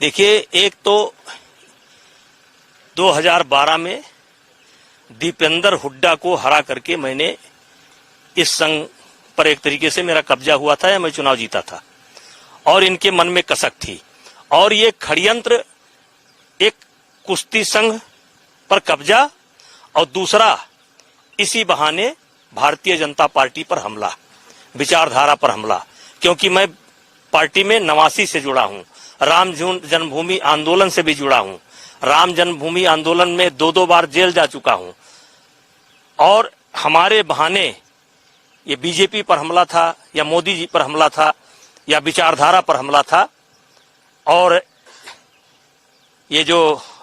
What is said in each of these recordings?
देखिए, एक तो 2012 में दीपेंद्र हुड्डा को हरा करके मैंने इस संघ पर एक तरीके से मेरा कब्जा हुआ था या मैं चुनाव जीता था और इनके मन में कसक थी और ये षड्यंत्र, एक कुश्ती संघ पर कब्जा और दूसरा इसी बहाने भारतीय जनता पार्टी पर हमला, विचारधारा पर हमला, क्योंकि मैं पार्टी में 89 से जुड़ा हूं, राम जन्मभूमि आंदोलन से भी जुड़ा हूं, राम जन्मभूमि आंदोलन में 2-2 बार जेल जा चुका हूं और हमारे बहाने ये बीजेपी पर हमला था या मोदी जी पर हमला था या विचारधारा पर हमला था। और ये जो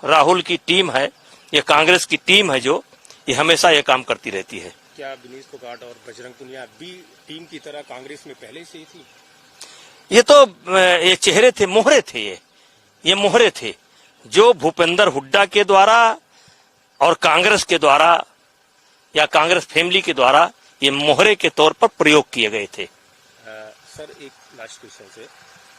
राहुल की टीम है, ये कांग्रेस की टीम है, जो ये हमेशा ये काम करती रहती है। क्या विनीश फोगाट और बजरंग पुनिया भी टीम की तरह कांग्रेस में पहले से ही थी? ये तो ये चेहरे थे, मोहरे थे, ये मोहरे थे जो भूपेंद्र हुड्डा के द्वारा और कांग्रेस के द्वारा या कांग्रेस फैमिली के द्वारा ये मोहरे के तौर पर प्रयोग किए गए थे। सर, एक लास्ट क्वेश्चन से,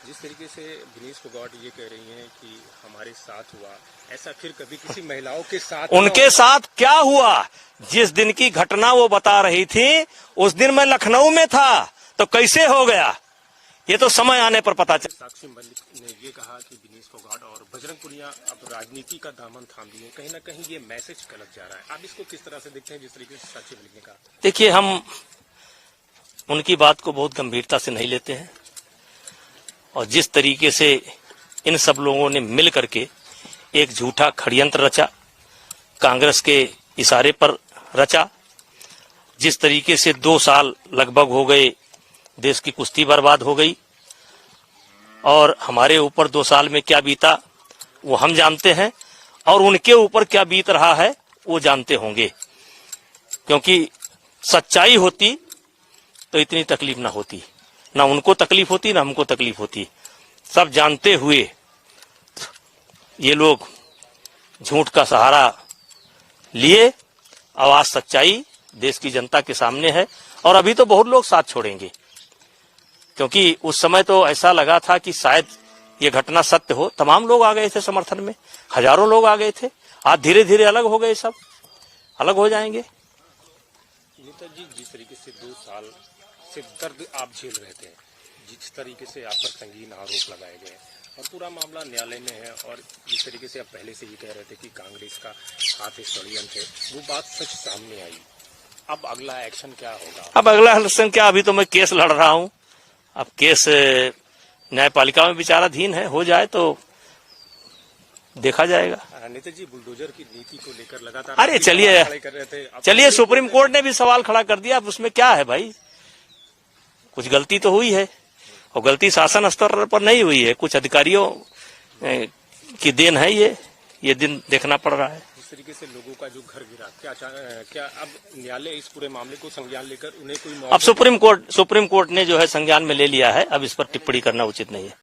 जिस तरीके से विनीश फोगाट ये कह रही हैं कि हमारे साथ हुआ, ऐसा फिर कभी किसी महिलाओं के साथ उनके साथ क्या हुआ? जिस दिन की घटना वो बता रही थी उस दिन मैं लखनऊ में था, तो कैसे हो गया ये तो समय आने पर पता चला। साक्षी मलिक ने ये कहा कि विनीश फोगाट और बजरंग पुनिया अब राजनीति का दामन थाम लिए, कहीं ना कहीं ये मैसेज गलत जा रहा है। आप इसको किस तरह से देखते हैं, जिस तरीके से साक्षी मलिक ने कहा? देखिए, हम उनकी बात को बहुत गंभीरता से नहीं लेते हैं और जिस तरीके से इन सब लोगों ने मिल करके एक झूठा षड्यंत्र रचा, कांग्रेस के इशारे पर रचा, जिस तरीके से 2 साल लगभग हो गए, देश की कुश्ती बर्बाद हो गई और हमारे ऊपर 2 साल में क्या बीता वो हम जानते हैं और उनके ऊपर क्या बीत रहा है वो जानते होंगे, क्योंकि सच्चाई होती तो इतनी तकलीफ ना होती, ना उनको तकलीफ होती ना हमको तकलीफ होती। सब जानते हुए ये लोग झूठ का सहारा लिए। आवाज सच्चाई देश की जनता के सामने है और अभी तो बहुत लोग साथ छोड़ेंगे, क्योंकि उस समय तो ऐसा लगा था कि शायद ये घटना सत्य हो। तमाम लोग आ गए थे समर्थन में, हजारों लोग आ गए थे। आज धीरे धीरे अलग हो गए, सब अलग हो जाएंगे। नेताजी, जिस तरीके से 2 साल से दर्द आप झेल रहे थे, जिस तरीके से आप पर संगीन आरोप लगाए गए और पूरा मामला न्यायालय में है और जिस तरीके से आप पहले से ही कह रहे थे कि कांग्रेस का हाथ षड्यंत्र है, वो बात सच सामने आई। अब अगला एक्शन क्या होगा? अब अगला एक्शन क्या? अभी तो मैं केस लड़ रहा हूं। अब केस न्यायपालिका में विचाराधीन है, हो जाए तो देखा जाएगा। नेताजी, बुलडोजर की नीति को लेकर लगातार अरे चलिए सुप्रीम कोर्ट ने भी सवाल खड़ा कर दिया। अब उसमें क्या है भाई, कुछ गलती तो हुई है और गलती शासन स्तर पर नहीं हुई है, कुछ अधिकारियों की देन है। ये दिन देखना पड़ रहा है। जिस तरीके से लोगों का जो घर गिरा, क्या अब न्यायालय इस पूरे मामले को संज्ञान लेकर उन्हें कोई? अब सुप्रीम कोर्ट ने जो है संज्ञान में ले लिया है, अब इस पर टिप्पणी करना उचित नहीं है।